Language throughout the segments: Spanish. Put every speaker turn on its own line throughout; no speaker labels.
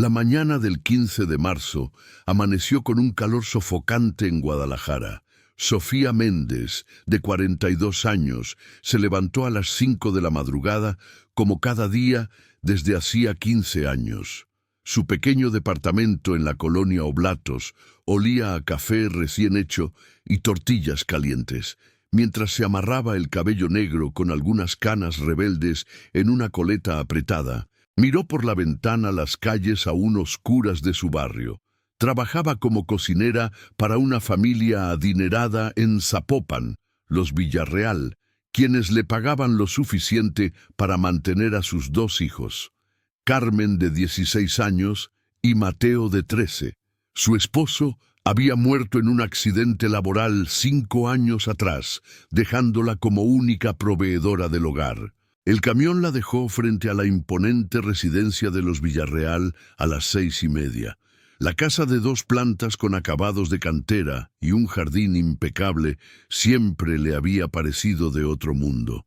La mañana del 15 de marzo amaneció con un calor sofocante en Guadalajara. Sofía Méndez, de 42 años, se levantó a las 5 de la madrugada, como cada día desde hacía 15 años. Su pequeño departamento en la colonia Oblatos olía a café recién hecho y tortillas calientes, mientras se amarraba el cabello negro con algunas canas rebeldes en una coleta apretada. Miró por la ventana las calles aún oscuras de su barrio. Trabajaba como cocinera para una familia adinerada en Zapopan, los Villarreal, quienes le pagaban lo suficiente para mantener a sus 2 hijos, Carmen, de 16 años, y Mateo, de 13. Su esposo había muerto en un accidente laboral 5 años atrás, dejándola como única proveedora del hogar. El camión la dejó frente a la imponente residencia de los Villarreal a las 6:30. La casa de 2 plantas con acabados de cantera y un jardín impecable siempre le había parecido de otro mundo.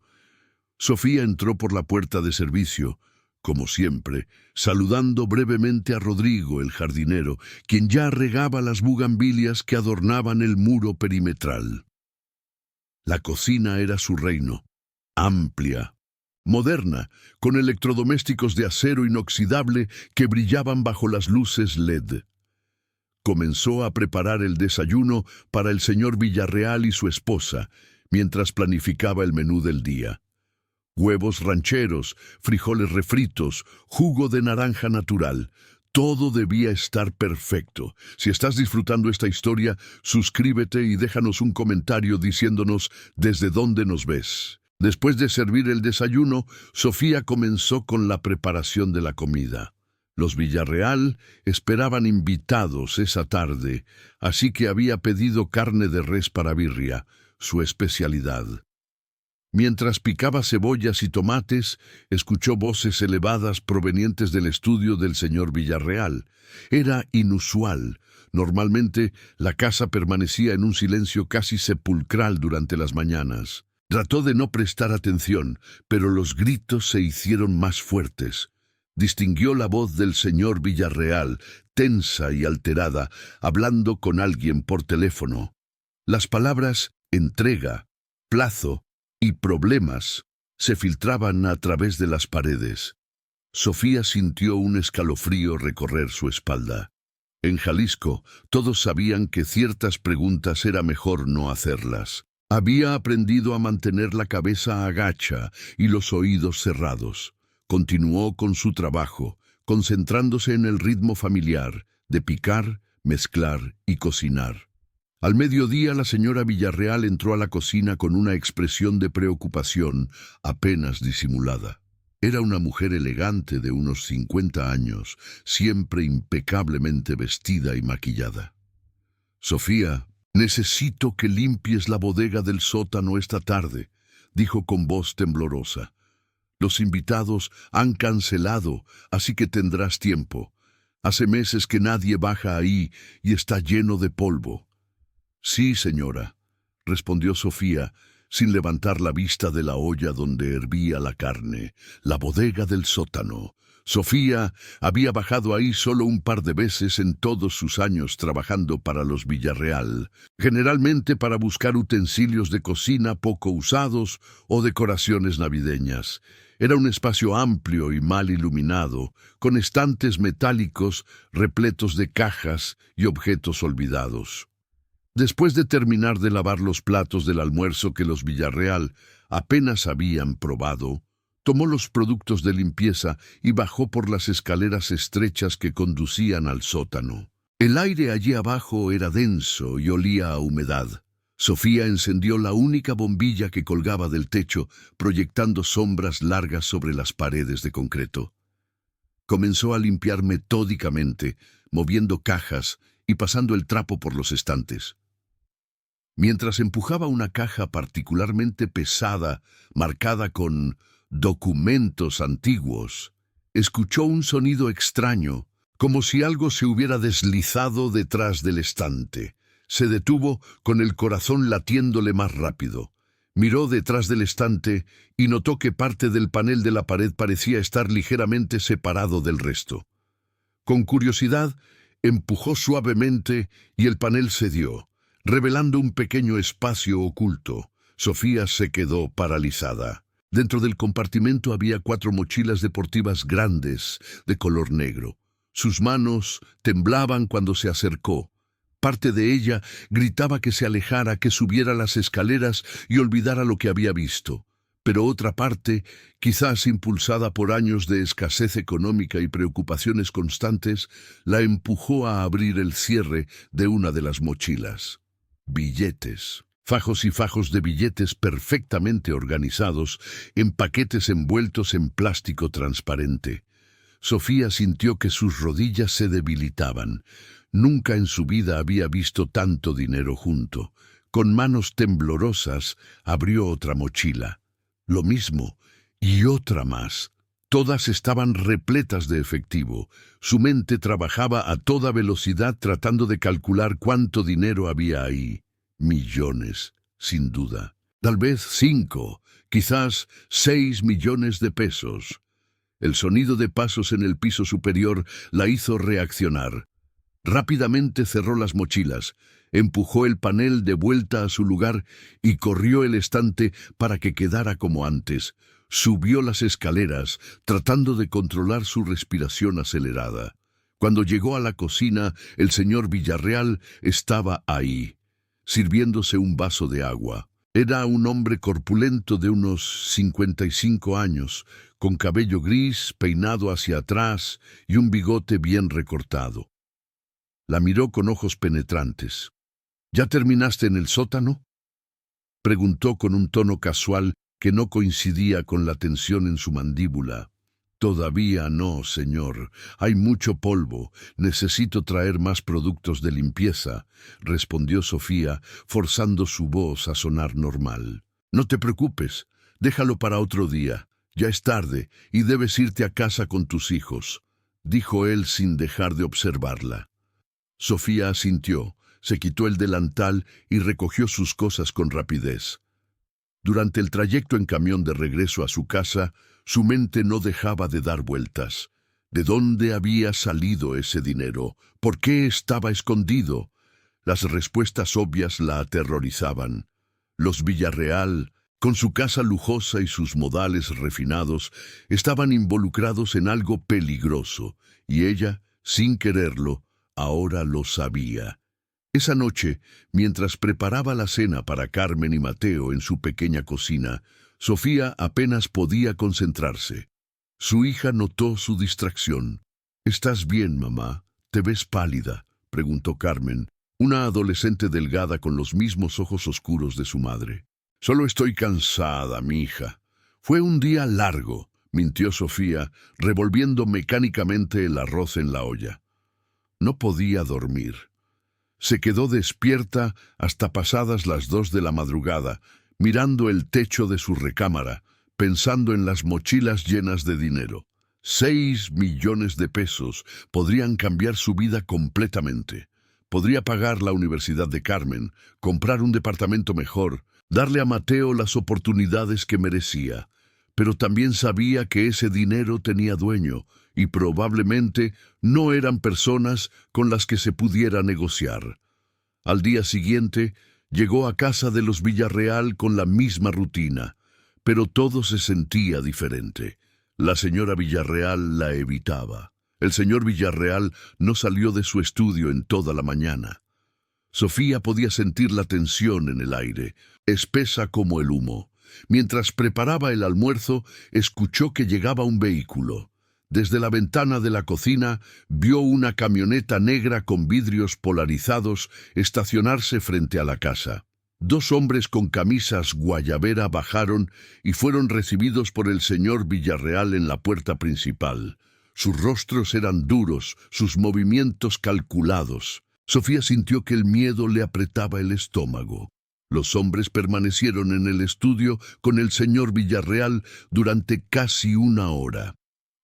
Sofía entró por la puerta de servicio, como siempre, saludando brevemente a Rodrigo, el jardinero, quien ya regaba las bugambilias que adornaban el muro perimetral. La cocina era su reino, amplia, moderna, con electrodomésticos de acero inoxidable que brillaban bajo las luces LED. Comenzó a preparar el desayuno para el señor Villarreal y su esposa, mientras planificaba el menú del día. Huevos rancheros, frijoles refritos, jugo de naranja natural. Todo debía estar perfecto. Si estás disfrutando esta historia, suscríbete y déjanos un comentario diciéndonos desde dónde nos ves. Después de servir el desayuno, Sofía comenzó con la preparación de la comida. Los Villarreal esperaban invitados esa tarde, así que había pedido carne de res para birria, su especialidad. Mientras picaba cebollas y tomates, escuchó voces elevadas provenientes del estudio del señor Villarreal. Era inusual. Normalmente, la casa permanecía en un silencio casi sepulcral durante las mañanas. Trató de no prestar atención, pero los gritos se hicieron más fuertes. Distinguió la voz del señor Villarreal, tensa y alterada, hablando con alguien por teléfono. Las palabras entrega, plazo y problemas se filtraban a través de las paredes. Sofía sintió un escalofrío recorrer su espalda. En Jalisco, todos sabían que ciertas preguntas era mejor no hacerlas. Había aprendido a mantener la cabeza agacha y los oídos cerrados. Continuó con su trabajo, concentrándose en el ritmo familiar de picar, mezclar y cocinar. Al mediodía, la señora Villarreal entró a la cocina con una expresión de preocupación apenas disimulada. Era una mujer elegante de unos 50 años, siempre impecablemente vestida y maquillada. «Sofía, necesito que limpies la bodega del sótano esta tarde», dijo con voz temblorosa. «Los invitados han cancelado, así que tendrás tiempo. Hace meses que nadie baja ahí y está lleno de polvo». «Sí, señora», respondió Sofía, sin levantar la vista de la olla donde hervía la carne, la bodega del sótano. Sofía había bajado ahí solo un par de veces en todos sus años trabajando para los Villarreal, generalmente para buscar utensilios de cocina poco usados o decoraciones navideñas. Era un espacio amplio y mal iluminado, con estantes metálicos repletos de cajas y objetos olvidados. Después de terminar de lavar los platos del almuerzo que los Villarreal apenas habían probado, tomó los productos de limpieza y bajó por las escaleras estrechas que conducían al sótano. El aire allí abajo era denso y olía a humedad. Sofía encendió la única bombilla que colgaba del techo, proyectando sombras largas sobre las paredes de concreto. Comenzó a limpiar metódicamente, moviendo cajas y pasando el trapo por los estantes. Mientras empujaba una caja particularmente pesada, marcada con documentos antiguos, escuchó un sonido extraño, como si algo se hubiera deslizado detrás del estante. Se detuvo con el corazón latiéndole más rápido. Miró detrás del estante y notó que parte del panel de la pared parecía estar ligeramente separado del resto. Con curiosidad, empujó suavemente y el panel cedió, revelando un pequeño espacio oculto. Sofía se quedó paralizada. Dentro del compartimento había 4 mochilas deportivas grandes, de color negro. Sus manos temblaban cuando se acercó. Parte de ella gritaba que se alejara, que subiera las escaleras y olvidara lo que había visto. Pero otra parte, quizás impulsada por años de escasez económica y preocupaciones constantes, la empujó a abrir el cierre de una de las mochilas. Billetes. Fajos y fajos de billetes perfectamente organizados, en paquetes envueltos en plástico transparente. Sofía sintió que sus rodillas se debilitaban. Nunca en su vida había visto tanto dinero junto. Con manos temblorosas, abrió otra mochila. Lo mismo, y otra más. Todas estaban repletas de efectivo. Su mente trabajaba a toda velocidad tratando de calcular cuánto dinero había ahí. Millones, sin duda. Tal vez 5, quizás 6 millones de pesos. El sonido de pasos en el piso superior la hizo reaccionar. Rápidamente cerró las mochilas, empujó el panel de vuelta a su lugar y corrió el estante para que quedara como antes. Subió las escaleras, tratando de controlar su respiración acelerada. Cuando llegó a la cocina, el señor Villarreal estaba ahí, sirviéndose un vaso de agua. Era un hombre corpulento de unos 55 años, con cabello gris, peinado hacia atrás y un bigote bien recortado. La miró con ojos penetrantes. ¿Ya terminaste en el sótano?, preguntó con un tono casual que no coincidía con la tensión en su mandíbula. Todavía no, señor. Hay mucho polvo. Necesito traer más productos de limpieza, respondió Sofía, forzando su voz a sonar normal. No te preocupes. Déjalo para otro día. Ya es tarde y debes irte a casa con tus hijos, dijo él sin dejar de observarla. Sofía asintió, se quitó el delantal y recogió sus cosas con rapidez. Durante el trayecto en camión de regreso a su casa, su mente no dejaba de dar vueltas. ¿De dónde había salido ese dinero? ¿Por qué estaba escondido? Las respuestas obvias la aterrorizaban. Los Villarreal, con su casa lujosa y sus modales refinados, estaban involucrados en algo peligroso, y ella, sin quererlo, ahora lo sabía. Esa noche, mientras preparaba la cena para Carmen y Mateo en su pequeña cocina, Sofía apenas podía concentrarse. Su hija notó su distracción. «¿Estás bien, mamá? ¿Te ves pálida?», preguntó Carmen, una adolescente delgada con los mismos ojos oscuros de su madre. «Solo estoy cansada, mi hija. Fue un día largo», mintió Sofía, revolviendo mecánicamente el arroz en la olla. No podía dormir. Se quedó despierta hasta pasadas las 2 de la madrugada, mirando el techo de su recámara, pensando en las mochilas llenas de dinero. 6 millones de pesos podrían cambiar su vida completamente. Podría pagar la universidad de Carmen, comprar un departamento mejor, darle a Mateo las oportunidades que merecía. Pero también sabía que ese dinero tenía dueño, y probablemente no eran personas con las que se pudiera negociar. Al día siguiente, llegó a casa de los Villarreal con la misma rutina, pero todo se sentía diferente. La señora Villarreal la evitaba. El señor Villarreal no salió de su estudio en toda la mañana. Sofía podía sentir la tensión en el aire, espesa como el humo. Mientras preparaba el almuerzo, escuchó que llegaba un vehículo. Desde la ventana de la cocina vio una camioneta negra con vidrios polarizados estacionarse frente a la casa. 2 hombres con camisas guayabera bajaron y fueron recibidos por el señor Villarreal en la puerta principal. Sus rostros eran duros, sus movimientos calculados. Sofía sintió que el miedo le apretaba el estómago. Los hombres permanecieron en el estudio con el señor Villarreal durante casi 1 hora.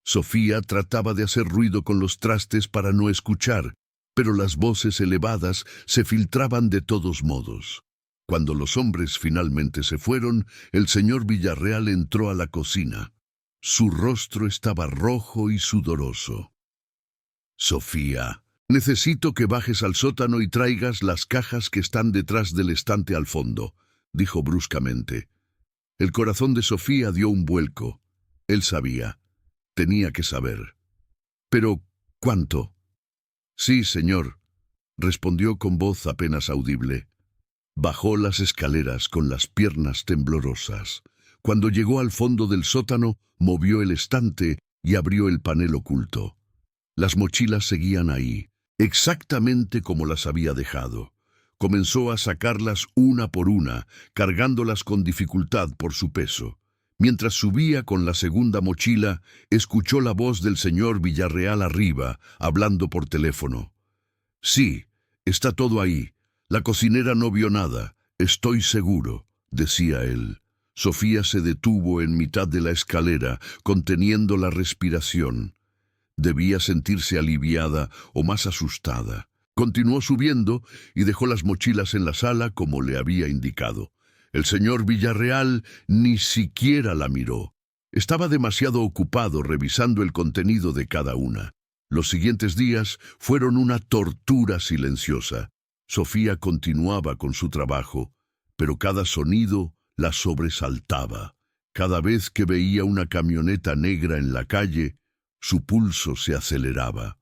Sofía trataba de hacer ruido con los trastes para no escuchar, pero las voces elevadas se filtraban de todos modos. Cuando los hombres finalmente se fueron, el señor Villarreal entró a la cocina. Su rostro estaba rojo y sudoroso. Sofía, necesito que bajes al sótano y traigas las cajas que están detrás del estante al fondo, dijo bruscamente. El corazón de Sofía dio un vuelco. Él sabía. Tenía que saber. «¿Pero cuánto?» «Sí, señor», respondió con voz apenas audible. Bajó las escaleras con las piernas temblorosas. Cuando llegó al fondo del sótano, movió el estante y abrió el panel oculto. Las mochilas seguían ahí, exactamente como las había dejado. Comenzó a sacarlas una por una, cargándolas con dificultad por su peso. Mientras subía con la segunda mochila, escuchó la voz del señor Villarreal arriba, hablando por teléfono. «Sí, está todo ahí. La cocinera no vio nada, estoy seguro», decía él. Sofía se detuvo en mitad de la escalera, conteniendo la respiración. Debía sentirse aliviada o más asustada. Continuó subiendo y dejó las mochilas en la sala como le había indicado. El señor Villarreal ni siquiera la miró. Estaba demasiado ocupado revisando el contenido de cada una. Los siguientes días fueron una tortura silenciosa. Sofía continuaba con su trabajo, pero cada sonido la sobresaltaba. Cada vez que veía una camioneta negra en la calle, su pulso se aceleraba.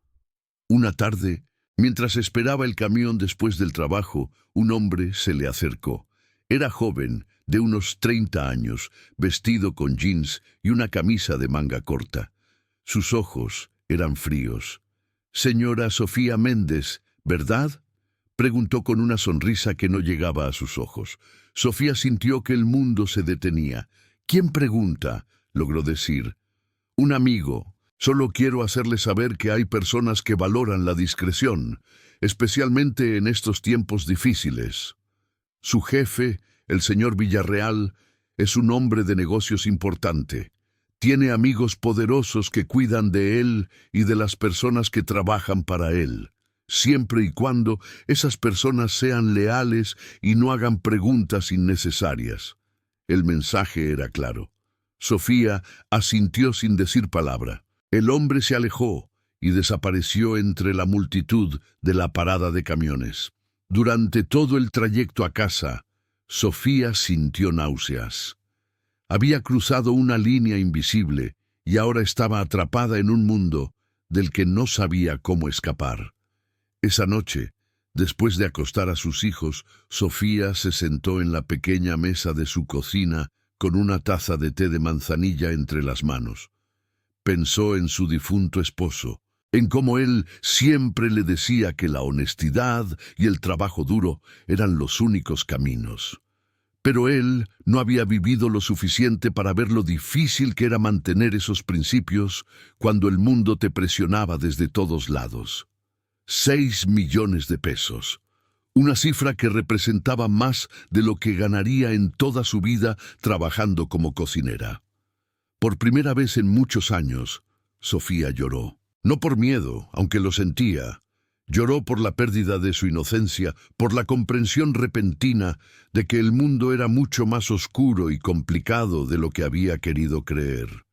Una tarde, mientras esperaba el camión después del trabajo, un hombre se le acercó. Era joven, de unos 30 años, vestido con jeans y una camisa de manga corta. Sus ojos eran fríos. «Señora Sofía Méndez, ¿verdad?», preguntó con una sonrisa que no llegaba a sus ojos. Sofía sintió que el mundo se detenía. «¿Quién pregunta?», logró decir. «Un amigo. Solo quiero hacerle saber que hay personas que valoran la discreción, especialmente en estos tiempos difíciles. Su jefe, el señor Villarreal, es un hombre de negocios importante. Tiene amigos poderosos que cuidan de él y de las personas que trabajan para él, siempre y cuando esas personas sean leales y no hagan preguntas innecesarias». El mensaje era claro. Sofía asintió sin decir palabra. El hombre se alejó y desapareció entre la multitud de la parada de camiones. Durante todo el trayecto a casa, Sofía sintió náuseas. Había cruzado una línea invisible y ahora estaba atrapada en un mundo del que no sabía cómo escapar. Esa noche, después de acostar a sus hijos, Sofía se sentó en la pequeña mesa de su cocina con una taza de té de manzanilla entre las manos. Pensó en su difunto esposo, en cómo él siempre le decía que la honestidad y el trabajo duro eran los únicos caminos. Pero él no había vivido lo suficiente para ver lo difícil que era mantener esos principios cuando el mundo te presionaba desde todos lados. 6 millones de pesos. Una cifra que representaba más de lo que ganaría en toda su vida trabajando como cocinera. Por primera vez en muchos años, Sofía lloró. No por miedo, aunque lo sentía. Lloró por la pérdida de su inocencia, por la comprensión repentina de que el mundo era mucho más oscuro y complicado de lo que había querido creer.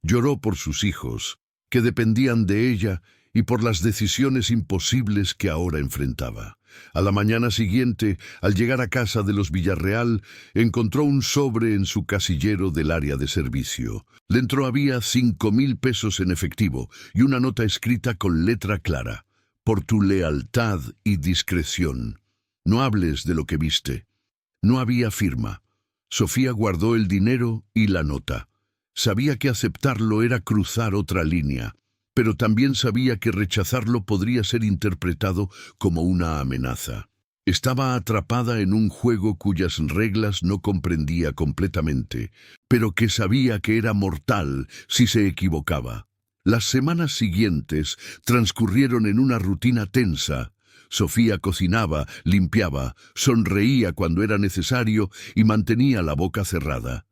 Lloró por sus hijos, que dependían de ella, y por las decisiones imposibles que ahora enfrentaba. A la mañana siguiente, al llegar a casa de los Villarreal, encontró un sobre en su casillero del área de servicio. Dentro había 5.000 pesos en efectivo y una nota escrita con letra clara. «Por tu lealtad y discreción. No hables de lo que viste». No había firma. Sofía guardó el dinero y la nota. Sabía que aceptarlo era cruzar otra línea, pero también sabía que rechazarlo podría ser interpretado como una amenaza. Estaba atrapada en un juego cuyas reglas no comprendía completamente, pero que sabía que era mortal si se equivocaba. Las semanas siguientes transcurrieron en una rutina tensa. Sofía cocinaba, limpiaba, sonreía cuando era necesario y mantenía la boca cerrada.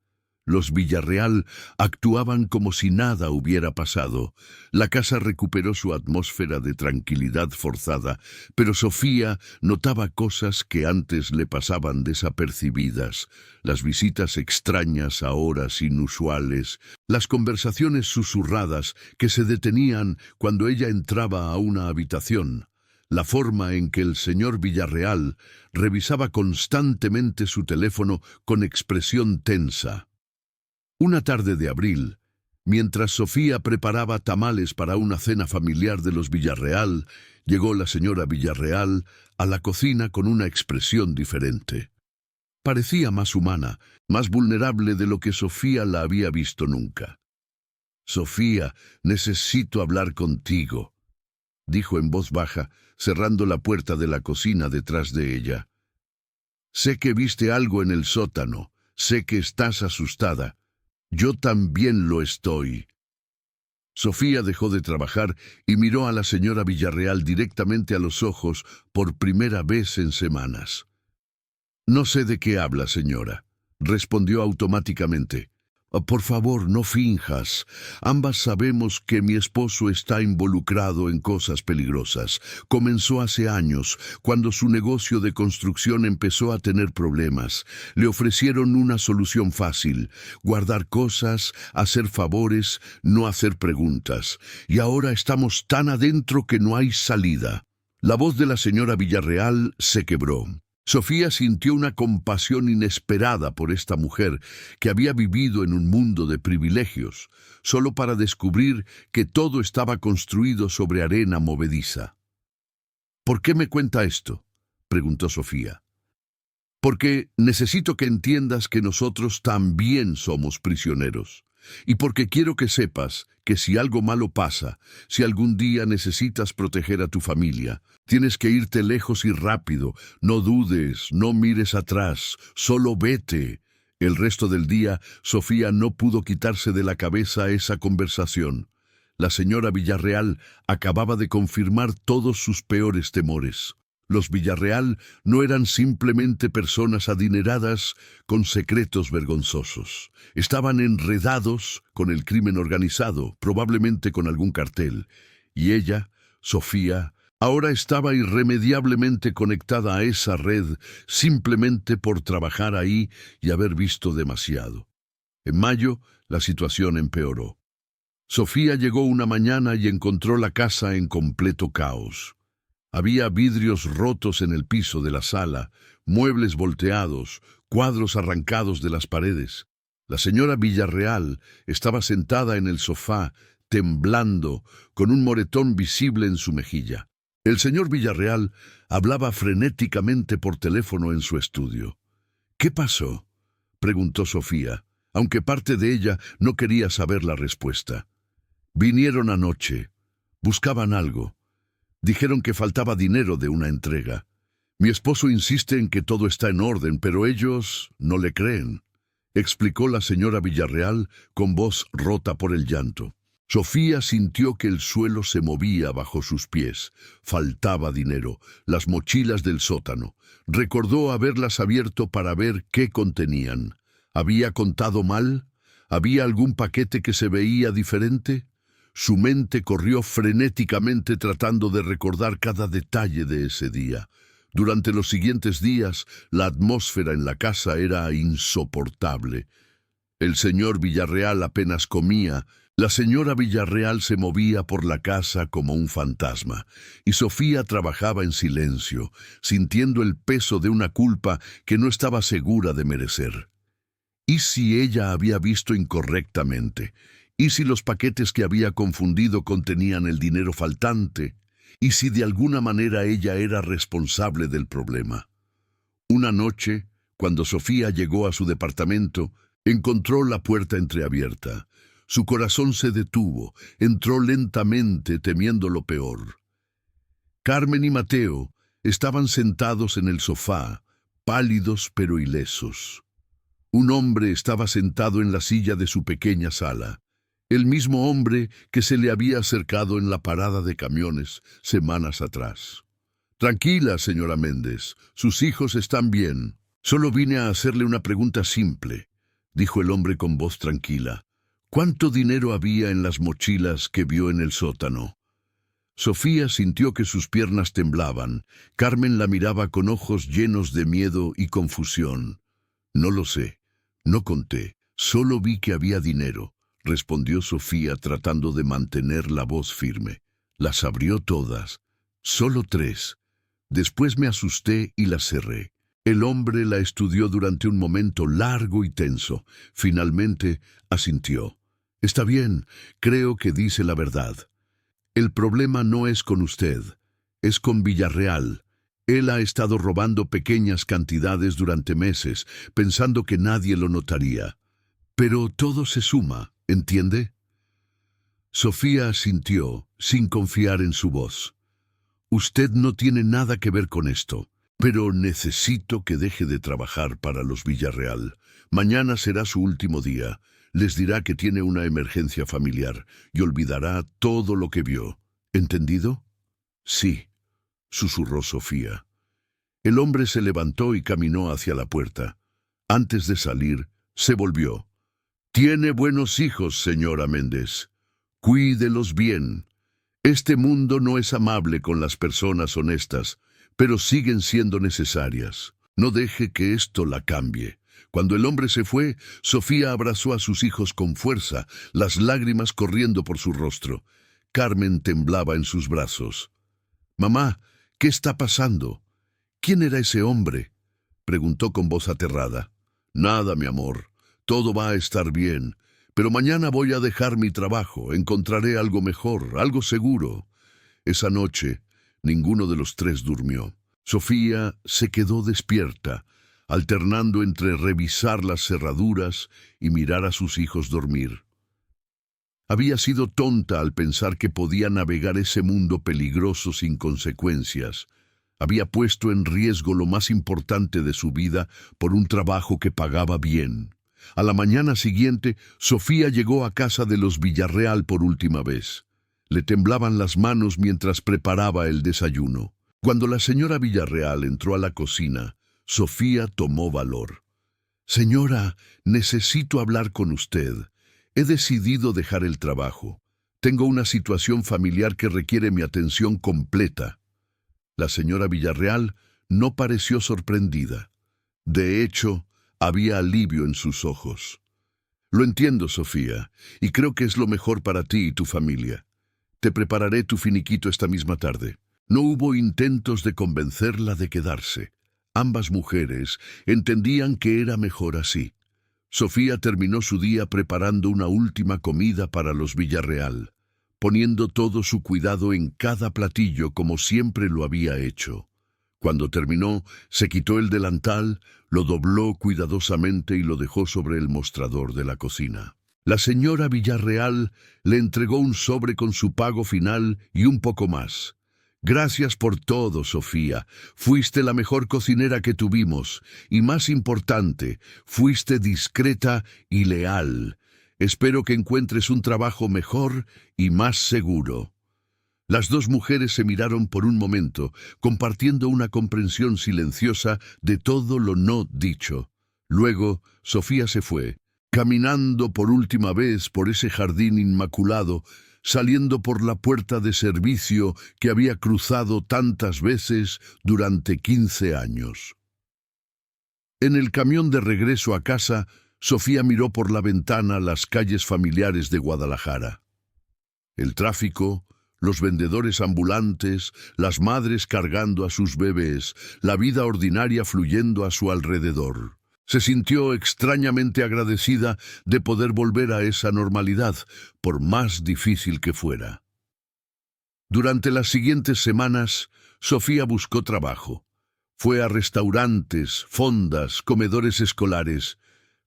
Los Villarreal actuaban como si nada hubiera pasado. La casa recuperó su atmósfera de tranquilidad forzada, pero Sofía notaba cosas que antes le pasaban desapercibidas. Las visitas extrañas a horas inusuales, las conversaciones susurradas que se detenían cuando ella entraba a una habitación, la forma en que el señor Villarreal revisaba constantemente su teléfono con expresión tensa. Una tarde de abril, mientras Sofía preparaba tamales para una cena familiar de los Villarreal, llegó la señora Villarreal a la cocina con una expresión diferente. Parecía más humana, más vulnerable de lo que Sofía la había visto nunca. «Sofía, necesito hablar contigo», dijo en voz baja, cerrando la puerta de la cocina detrás de ella. «Sé que viste algo en el sótano, sé que estás asustada. Yo también lo estoy». Sofía dejó de trabajar y miró a la señora Villarreal directamente a los ojos por primera vez en semanas. «No sé de qué habla, señora», respondió automáticamente. «Por favor, no finjas. Ambas sabemos que mi esposo está involucrado en cosas peligrosas. Comenzó hace años, cuando su negocio de construcción empezó a tener problemas. Le ofrecieron una solución fácil: guardar cosas, hacer favores, no hacer preguntas. Y ahora estamos tan adentro que no hay salida». La voz de la señora Villarreal se quebró. Sofía sintió una compasión inesperada por esta mujer que había vivido en un mundo de privilegios, solo para descubrir que todo estaba construido sobre arena movediza. «¿Por qué me cuenta esto?», preguntó Sofía. «Porque necesito que entiendas que nosotros también somos prisioneros. Y porque quiero que sepas que si algo malo pasa, si algún día necesitas proteger a tu familia, tienes que irte lejos y rápido. No dudes, no mires atrás, solo vete». El resto del día, Sofía no pudo quitarse de la cabeza esa conversación. La señora Villarreal acababa de confirmar todos sus peores temores. Los Villarreal no eran simplemente personas adineradas con secretos vergonzosos. Estaban enredados con el crimen organizado, probablemente con algún cartel. Y ella, Sofía, ahora estaba irremediablemente conectada a esa red simplemente por trabajar ahí y haber visto demasiado. En mayo, la situación empeoró. Sofía llegó una mañana y encontró la casa en completo caos. Había vidrios rotos en el piso de la sala, muebles volteados, cuadros arrancados de las paredes. La señora Villarreal estaba sentada en el sofá, temblando, con un moretón visible en su mejilla. El señor Villarreal hablaba frenéticamente por teléfono en su estudio. «¿Qué pasó?», preguntó Sofía, aunque parte de ella no quería saber la respuesta. «Vinieron anoche. Buscaban algo. Dijeron que faltaba dinero de una entrega. Mi esposo insiste en que todo está en orden, pero ellos no le creen», explicó la señora Villarreal con voz rota por el llanto. Sofía sintió que el suelo se movía bajo sus pies. Faltaba dinero, las mochilas del sótano. Recordó haberlas abierto para ver qué contenían. ¿Había contado mal? ¿Había algún paquete que se veía diferente? Su mente corrió frenéticamente tratando de recordar cada detalle de ese día. Durante los siguientes días, la atmósfera en la casa era insoportable. El señor Villarreal apenas comía. La señora Villarreal se movía por la casa como un fantasma, y Sofía trabajaba en silencio, sintiendo el peso de una culpa que no estaba segura de merecer. ¿Y si ella había visto incorrectamente? ¿Y si los paquetes que había confundido contenían el dinero faltante? ¿Y si de alguna manera ella era responsable del problema? Una noche, cuando Sofía llegó a su departamento, encontró la puerta entreabierta. Su corazón se detuvo, entró lentamente temiendo lo peor. Carmen y Mateo estaban sentados en el sofá, pálidos pero ilesos. Un hombre estaba sentado en la silla de su pequeña sala, el mismo hombre que se le había acercado en la parada de camiones semanas atrás. «Tranquila, señora Méndez, sus hijos están bien. Solo vine a hacerle una pregunta simple. dijo el hombre con voz tranquila. ¿Cuánto dinero había en las mochilas que vio en el sótano? Sofía sintió que sus piernas temblaban. Carmen la miraba con ojos llenos de miedo y confusión. No lo sé, no conté, solo vi que había dinero, respondió Sofía tratando de mantener la voz firme. Las abrió todas, solo 3. Después me asusté y las cerré. El hombre la estudió durante un momento largo y tenso. Finalmente asintió. Está bien, creo que dice la verdad. El problema no es con usted, es con Villarreal. Él ha estado robando pequeñas cantidades durante meses, pensando que nadie lo notaría. Pero todo se suma, ¿entiende? Sofía asintió, sin confiar en su voz. Usted no tiene nada que ver con esto, pero necesito que deje de trabajar para los Villarreal. Mañana será su último día. Les dirá que tiene una emergencia familiar y olvidará todo lo que vio. ¿Entendido? Sí, susurró Sofía. El hombre se levantó y caminó hacia la puerta. Antes de salir, se volvió. Tiene buenos hijos, señora Méndez. Cuídelos bien. Este mundo no es amable con las personas honestas, pero siguen siendo necesarias. No deje que esto la cambie. Cuando el hombre se fue, Sofía abrazó a sus hijos con fuerza, las lágrimas corriendo por su rostro. Carmen temblaba en sus brazos. «Mamá, ¿qué está pasando? ¿Quién era ese hombre?», preguntó con voz aterrada. «Nada, mi amor. Todo va a estar bien. Pero mañana voy a dejar mi trabajo. Encontraré algo mejor, algo seguro». Esa noche, ninguno de los 3 durmió. Sofía se quedó despierta, alternando entre revisar las cerraduras y mirar a sus hijos dormir. Había sido tonta al pensar que podía navegar ese mundo peligroso sin consecuencias. Había puesto en riesgo lo más importante de su vida por un trabajo que pagaba bien. A la mañana siguiente, Sofía llegó a casa de los Villarreal por última vez. Le temblaban las manos mientras preparaba el desayuno. Cuando la señora Villarreal entró a la cocina, Sofía tomó valor. «Señora, necesito hablar con usted. He decidido dejar el trabajo. Tengo una situación familiar que requiere mi atención completa». La señora Villarreal no pareció sorprendida. De hecho, había alivio en sus ojos. «Lo entiendo, Sofía, y creo que es lo mejor para ti y tu familia. Te prepararé tu finiquito esta misma tarde». No hubo intentos de convencerla de quedarse. Ambas mujeres entendían que era mejor así. Sofía terminó su día preparando una última comida para los Villarreal, poniendo todo su cuidado en cada platillo como siempre lo había hecho. Cuando terminó, se quitó el delantal, lo dobló cuidadosamente y lo dejó sobre el mostrador de la cocina. La señora Villarreal le entregó un sobre con su pago final y un poco más. «Gracias por todo, Sofía. Fuiste la mejor cocinera que tuvimos. Y más importante, fuiste discreta y leal. Espero que encuentres un trabajo mejor y más seguro». Las 2 mujeres se miraron por un momento, compartiendo una comprensión silenciosa de todo lo no dicho. Luego, Sofía se fue, caminando por última vez por ese jardín inmaculado, saliendo por la puerta de servicio que había cruzado tantas veces durante 15 años. En el camión de regreso a casa, Sofía miró por la ventana las calles familiares de Guadalajara. El tráfico, los vendedores ambulantes, las madres cargando a sus bebés, la vida ordinaria fluyendo a su alrededor. Se sintió extrañamente agradecida de poder volver a esa normalidad, por más difícil que fuera. Durante las siguientes semanas, Sofía buscó trabajo. Fue a restaurantes, fondas, comedores escolares.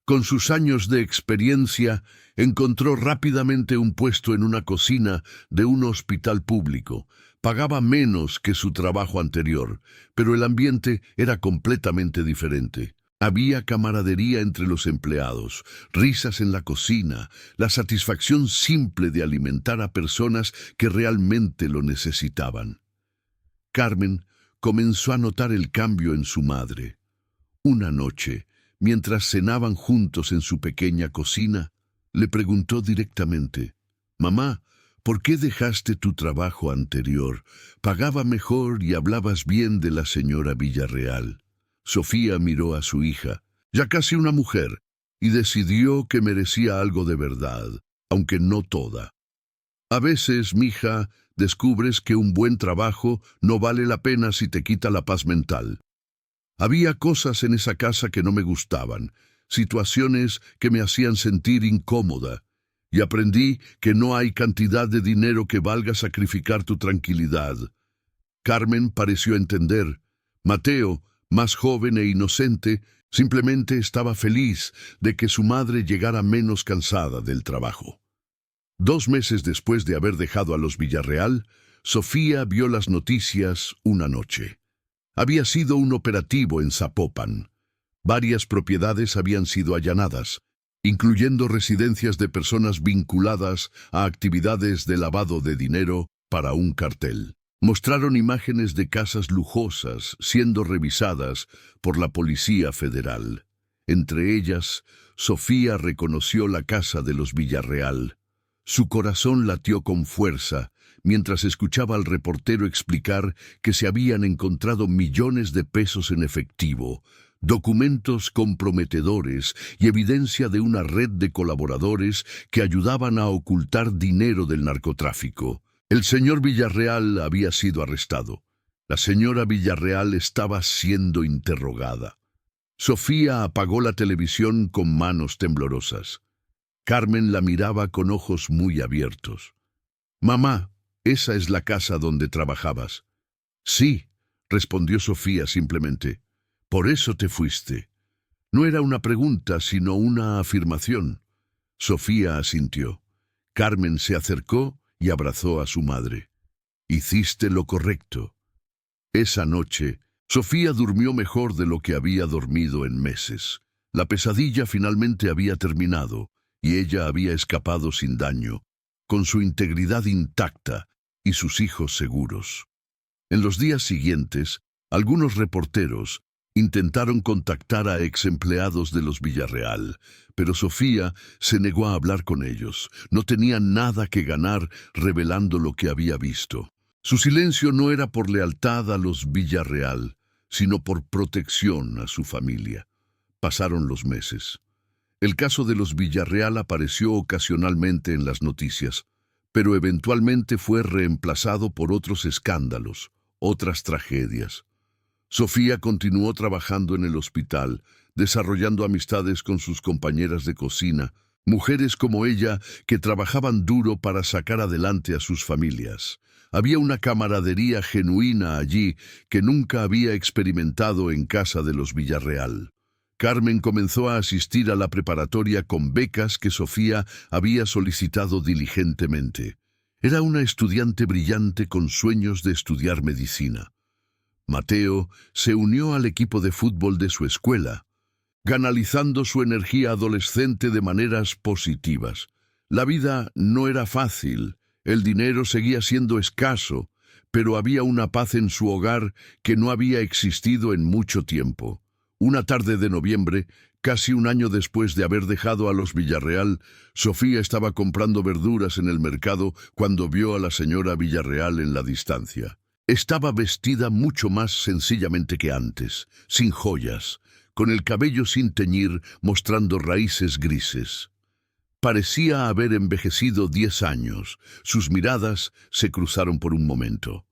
Con sus años de experiencia, encontró rápidamente un puesto en una cocina de un hospital público. Pagaba menos que su trabajo anterior, pero el ambiente era completamente diferente. Había camaradería entre los empleados, risas en la cocina, la satisfacción simple de alimentar a personas que realmente lo necesitaban. Carmen comenzó a notar el cambio en su madre. Una noche, mientras cenaban juntos en su pequeña cocina, le preguntó directamente: «Mamá, ¿por qué dejaste tu trabajo anterior? Pagaba mejor y hablabas bien de la señora Villarreal». Sofía miró a su hija, ya casi una mujer, y decidió que merecía algo de verdad, aunque no toda. «A veces, mija, descubres que un buen trabajo no vale la pena si te quita la paz mental. Había cosas en esa casa que no me gustaban, situaciones que me hacían sentir incómoda, y aprendí que no hay cantidad de dinero que valga sacrificar tu tranquilidad». Carmen pareció entender. Mateo, más joven e inocente, simplemente estaba feliz de que su madre llegara menos cansada del trabajo. 2 meses después de haber dejado a los Villarreal, Sofía vio las noticias una noche. Había sido un operativo en Zapopan. Varias propiedades habían sido allanadas, incluyendo residencias de personas vinculadas a actividades de lavado de dinero para un cartel. Mostraron imágenes de casas lujosas siendo revisadas por la Policía Federal. Entre ellas, Sofía reconoció la casa de los Villarreal. Su corazón latió con fuerza mientras escuchaba al reportero explicar que se habían encontrado millones de pesos en efectivo, documentos comprometedores y evidencia de una red de colaboradores que ayudaban a ocultar dinero del narcotráfico. El señor Villarreal había sido arrestado. La señora Villarreal estaba siendo interrogada. Sofía apagó la televisión con manos temblorosas. Carmen la miraba con ojos muy abiertos. «Mamá, ¿esa es la casa donde trabajabas?» «Sí», respondió Sofía simplemente. «Por eso te fuiste». No era una pregunta, sino una afirmación. Sofía asintió. Carmen se acercó y abrazó a su madre. «Hiciste lo correcto». Esa noche, Sofía durmió mejor de lo que había dormido en meses. La pesadilla finalmente había terminado y ella había escapado sin daño, con su integridad intacta y sus hijos seguros. En los días siguientes, algunos reporteros intentaron contactar a exempleados de los Villarreal, pero Sofía se negó a hablar con ellos. No tenía nada que ganar revelando lo que había visto. Su silencio no era por lealtad a los Villarreal, sino por protección a su familia. Pasaron los meses. El caso de los Villarreal apareció ocasionalmente en las noticias, pero eventualmente fue reemplazado por otros escándalos, otras tragedias. Sofía continuó trabajando en el hospital, desarrollando amistades con sus compañeras de cocina, mujeres como ella que trabajaban duro para sacar adelante a sus familias. Había una camaradería genuina allí que nunca había experimentado en casa de los Villarreal. Carmen comenzó a asistir a la preparatoria con becas que Sofía había solicitado diligentemente. Era una estudiante brillante con sueños de estudiar medicina. Mateo se unió al equipo de fútbol de su escuela, canalizando su energía adolescente de maneras positivas. La vida no era fácil, el dinero seguía siendo escaso, pero había una paz en su hogar que no había existido en mucho tiempo. Una tarde de noviembre, casi un año después de haber dejado a los Villarreal, Sofía estaba comprando verduras en el mercado cuando vio a la señora Villarreal en la distancia. Estaba vestida mucho más sencillamente que antes, sin joyas, con el cabello sin teñir, mostrando raíces grises. Parecía haber envejecido 10 años. Sus miradas se cruzaron por un momento.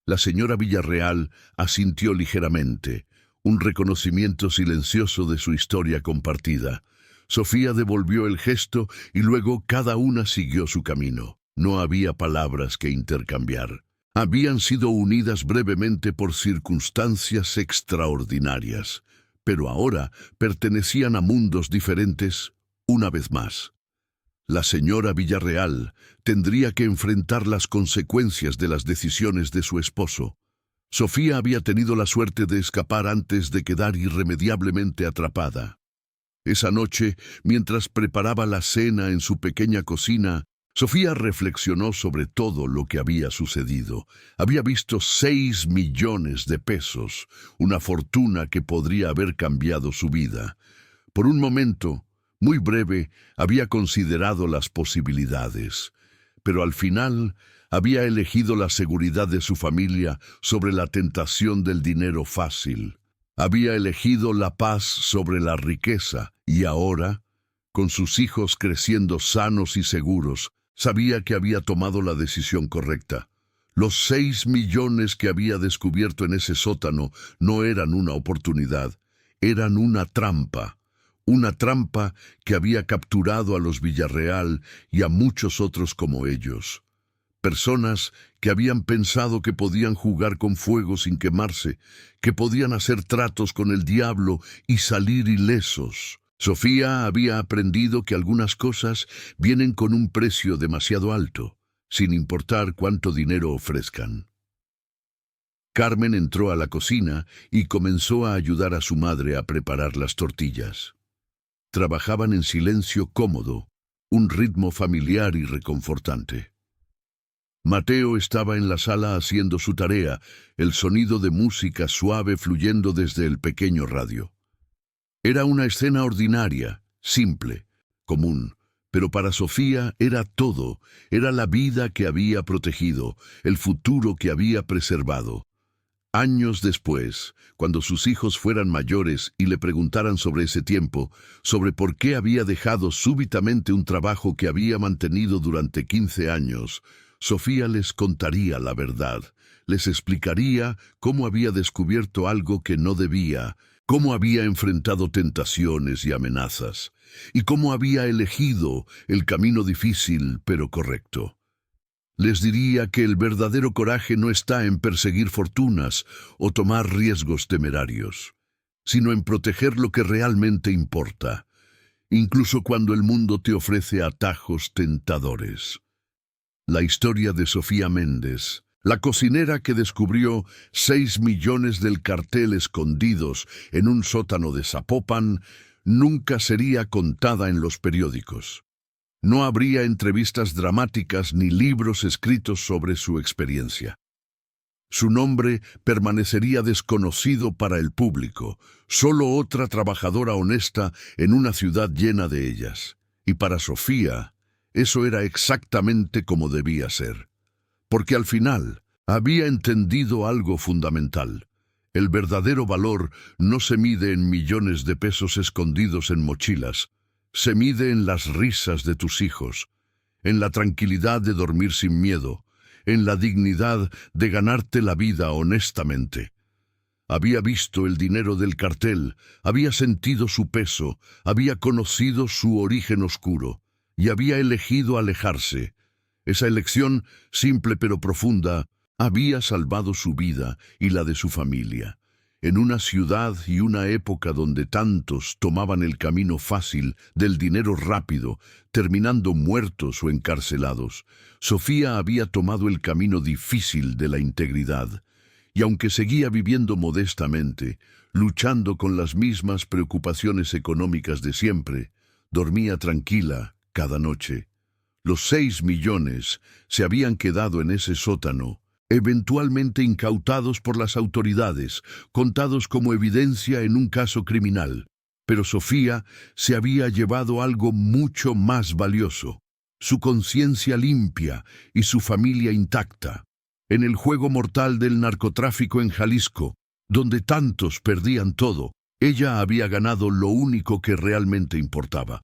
La señora Villarreal asintió ligeramente, un reconocimiento silencioso de su historia compartida. Sofía devolvió el gesto y luego cada una siguió su camino. No había palabras que intercambiar. Habían sido unidas brevemente por circunstancias extraordinarias, pero ahora pertenecían a mundos diferentes una vez más. La señora Villarreal tendría que enfrentar las consecuencias de las decisiones de su esposo. Sofía había tenido la suerte de escapar antes de quedar irremediablemente atrapada. Esa noche, mientras preparaba la cena en su pequeña cocina, Sofía reflexionó sobre todo lo que había sucedido. Había visto 6 millones de pesos, una fortuna que podría haber cambiado su vida. Por un momento, muy breve, había considerado las posibilidades, pero al final había elegido la seguridad de su familia sobre la tentación del dinero fácil. Había elegido la paz sobre la riqueza y ahora, con sus hijos creciendo sanos y seguros, sabía que había tomado la decisión correcta. Los 6 millones que había descubierto en ese sótano no eran una oportunidad, eran una trampa que había capturado a los Villarreal y a muchos otros como ellos. Personas que habían pensado que podían jugar con fuego sin quemarse, que podían hacer tratos con el diablo y salir ilesos. Sofía había aprendido que algunas cosas vienen con un precio demasiado alto, sin importar cuánto dinero ofrezcan. Carmen entró a la cocina y comenzó a ayudar a su madre a preparar las tortillas. Trabajaban en silencio cómodo, un ritmo familiar y reconfortante. Mateo estaba en la sala haciendo su tarea, el sonido de música suave fluyendo desde el pequeño radio. Era una escena ordinaria, simple, común, pero para Sofía era todo, era la vida que había protegido, el futuro que había preservado. Años después, cuando sus hijos fueran mayores y le preguntaran sobre ese tiempo, sobre por qué había dejado súbitamente un trabajo que había mantenido durante 15 años, Sofía les contaría la verdad, les explicaría cómo había descubierto algo que no debía, cómo había enfrentado tentaciones y amenazas, y cómo había elegido el camino difícil pero correcto. Les diría que el verdadero coraje no está en perseguir fortunas o tomar riesgos temerarios, sino en proteger lo que realmente importa, incluso cuando el mundo te ofrece atajos tentadores. La historia de Sofía Méndez, la cocinera que descubrió 6 millones del cartel escondidos en un sótano de Zapopan, nunca sería contada en los periódicos. No habría entrevistas dramáticas ni libros escritos sobre su experiencia. Su nombre permanecería desconocido para el público, solo otra trabajadora honesta en una ciudad llena de ellas. Y para Sofía, eso era exactamente como debía ser. Porque al final había entendido algo fundamental. El verdadero valor no se mide en millones de pesos escondidos en mochilas, se mide en las risas de tus hijos, en la tranquilidad de dormir sin miedo, en la dignidad de ganarte la vida honestamente. Había visto el dinero del cartel, había sentido su peso, había conocido su origen oscuro, y había elegido alejarse. Esa elección, simple pero profunda, había salvado su vida y la de su familia. En una ciudad y una época donde tantos tomaban el camino fácil del dinero rápido, terminando muertos o encarcelados, Sofía había tomado el camino difícil de la integridad. Y aunque seguía viviendo modestamente, luchando con las mismas preocupaciones económicas de siempre, dormía tranquila cada noche. Los 6 millones se habían quedado en ese sótano, eventualmente incautados por las autoridades, contados como evidencia en un caso criminal. Pero Sofía se había llevado algo mucho más valioso, su conciencia limpia y su familia intacta. En el juego mortal del narcotráfico en Jalisco, donde tantos perdían todo, ella había ganado lo único que realmente importaba: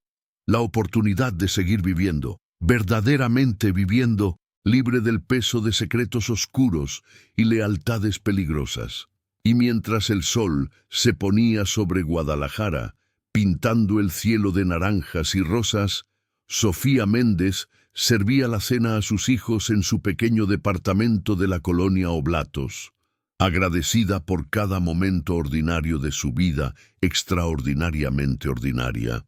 la oportunidad de seguir viviendo, verdaderamente viviendo, libre del peso de secretos oscuros y lealtades peligrosas. Y mientras el sol se ponía sobre Guadalajara, pintando el cielo de naranjas y rosas, Sofía Méndez servía la cena a sus hijos en su pequeño departamento de la colonia Oblatos, agradecida por cada momento ordinario de su vida extraordinariamente ordinaria.